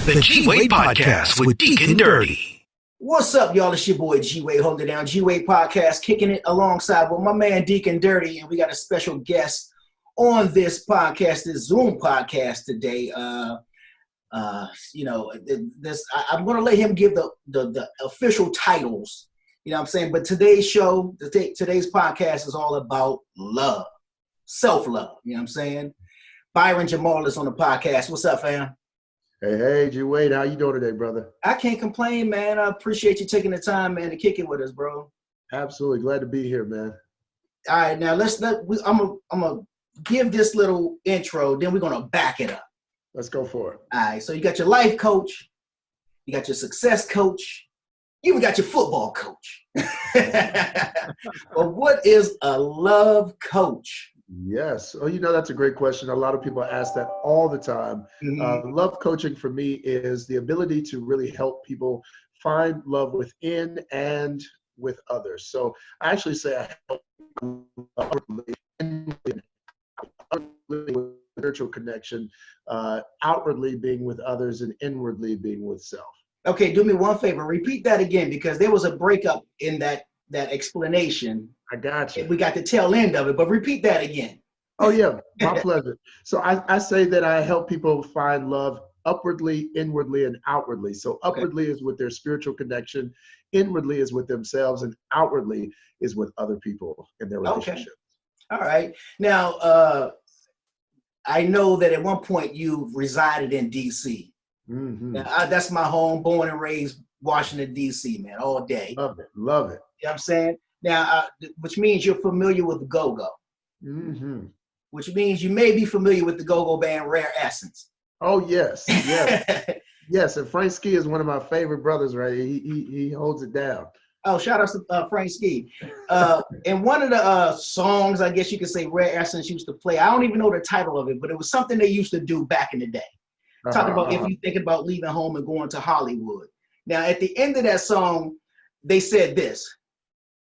The G-Wade Podcast with Deacon Dirty. What's up, y'all? It's your boy G-Wade. Hold it down. G-Wade Podcast, kicking it alongside with my man Deacon Dirty, and we got a special guest on this podcast, this Zoom podcast today. I'm going to let him give the official titles. You know what I'm saying? But today's show, today's podcast is all about love, self-love. You know what I'm saying? Byron Jamal is on the podcast. What's up, fam? Hey, G-Wade, how you doing today, brother? I can't complain, man. I appreciate you taking the time, man, to kick it with us, bro. Absolutely. Glad to be here, man. All right, now I'm gonna give this little intro, then we're gonna back it up. Let's go for it. All right, so you got your life coach, you got your success coach, you even got your football coach. But what is a love coach? Yes. Oh, that's a great question. A lot of people ask that all the time. Mm-hmm. Love coaching for me is the ability to really help people find love within and with others. So I actually say I help with spiritual connection, outwardly being with others and inwardly being with self. Okay, do me one favor. Repeat that again, because there was a breakup in that explanation. I got you. We got the tail end of it, but repeat that again. Oh, yeah, my pleasure. So I say that I help people find love upwardly, inwardly, and outwardly. So upwardly is with their spiritual connection, inwardly is with themselves, and outwardly is with other people in their relationship. Okay. All right. Now, I know that at one point you resided in D.C. Mm-hmm. Now, that's my home, born and raised Washington, D.C., man, all day. Love it. You know what I'm saying? Now, which means you're familiar with the go-go. Mm-hmm. Which means you may be familiar with the go-go band Rare Essence. Oh, yes. Yes. Yes, and Frank Ski is one of my favorite brothers, right? He holds it down. Oh, shout out to Frank Ski. And one of the songs, I guess you could say, Rare Essence used to play, I don't even know the title of it, but it was something they used to do back in the day. Talking about if you're thinking about leaving home and going to Hollywood. Now, at the end of that song, they said this: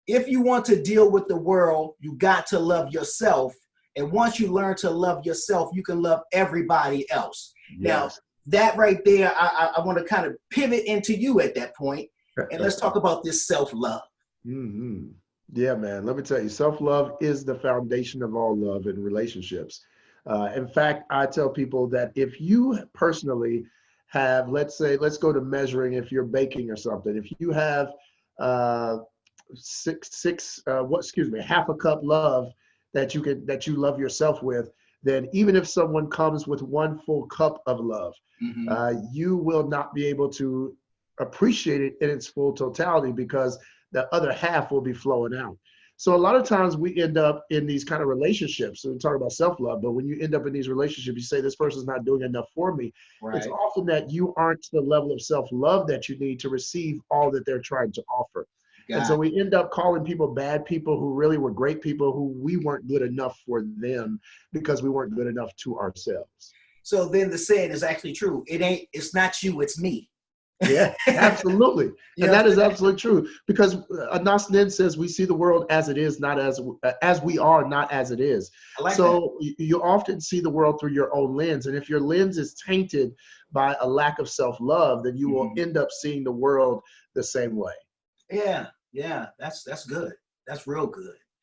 if you want to deal with the world, you got to love yourself. And once you learn to love yourself, you can love everybody else. Yes. Now, that right there, I want to kind of pivot into you at that point, and let's talk about this self-love. Mm-hmm. Yeah, man. Let me tell you, self-love is the foundation of all love in relationships. In fact, I tell people that if you personally have, let's go to measuring if you're baking or something. If you have half a cup love that you love yourself with, then even if someone comes with one full cup of love, mm-hmm. You will not be able to appreciate it in its full totality because the other half will be flowing out. So a lot of times we end up in these kind of relationships, and we talk about self-love, but when you end up in these relationships, you say, this person's not doing enough for me. Right. It's often that you aren't to the level of self-love that you need to receive all that they're trying to offer. And so we end up calling people bad people who really were great people who we weren't good enough for them because we weren't good enough to ourselves. So then the saying is actually true. It's not you, it's me. Yeah, absolutely. And that is absolutely true, because Anas Nin says we see the world as it is, not as we are, not as it is. So you often see the world through your own lens. And if your lens is tainted by a lack of self-love, then you will end up seeing the world the same way. Yeah, that's good. That's real good.